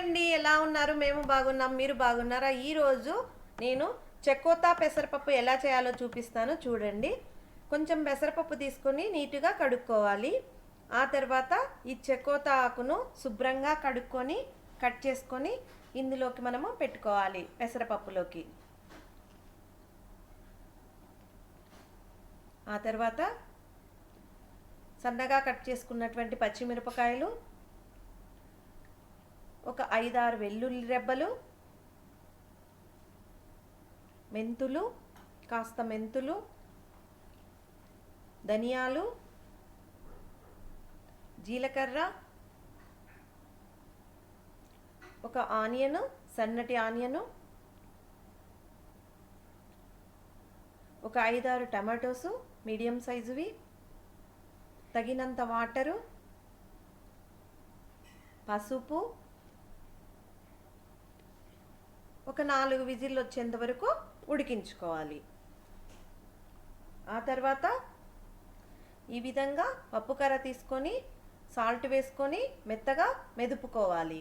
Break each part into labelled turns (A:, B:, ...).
A: అండి, ఎలా ఉన్నారు? మేము బాగున్నాం. మీరు బాగున్నారా? ఈరోజు నేను చెక్కోతా పెసరపప్పు ఎలా చేయాలో చూపిస్తాను చూడండి. కొంచెం పెసరపప్పు తీసుకొని నీట్గా కడుక్కోవాలి. ఆ తర్వాత ఈ చెక్కోతా ఆకును శుభ్రంగా కడుక్కొని కట్ చేసుకొని ఇందులోకి మనము పెట్టుకోవాలి పెసరపప్పులోకి. ఆ తర్వాత సన్నగా కట్ చేసుకున్నటువంటి పచ్చిమిరపకాయలు, ఒక 5-6 వెల్లుల్లి రెబ్బలు, మెంతులు, కాస్త మెంతులు, ధనియాలు, జీలకర్ర, ఒక ఆనియను, సన్నటి ఆనియను, ఒక 5-6 టమాటోసు మీడియం సైజువి, తగినంత వాటరు, పసుపు, ఒక 4 విజిల్లు వచ్చేంత వరకు ఉడికించుకోవాలి. ఆ తర్వాత ఈ విధంగా పప్పు కర్ర తీసుకొని సాల్ట్ వేసుకొని మెత్తగా మెదుపుకోవాలి.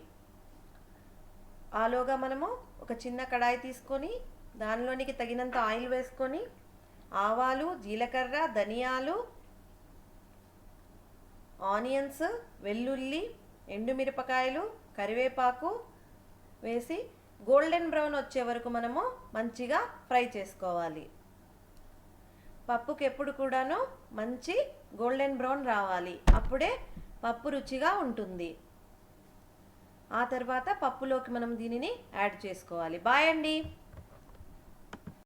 A: ఆలోగా మనము ఒక చిన్న కడాయి తీసుకొని దానిలోనికి తగినంత ఆయిల్ వేసుకొని ఆవాలు, జీలకర్ర, ధనియాలు, ఆనియన్స్, వెల్లుల్లి, ఎండుమిరపకాయలు, కరివేపాకు వేసి గోల్డెన్ బ్రౌన్ వచ్చే వరకు మనము మంచిగా ఫ్రై చేసుకోవాలి. పప్పుకి ఎప్పుడు కూడాను మంచి గోల్డెన్ బ్రౌన్ రావాలి, అప్పుడే పప్పు రుచిగా ఉంటుంది. ఆ తర్వాత పప్పులోకి మనం దీనిని యాడ్ చేసుకోవాలి. బాయ్ అండి.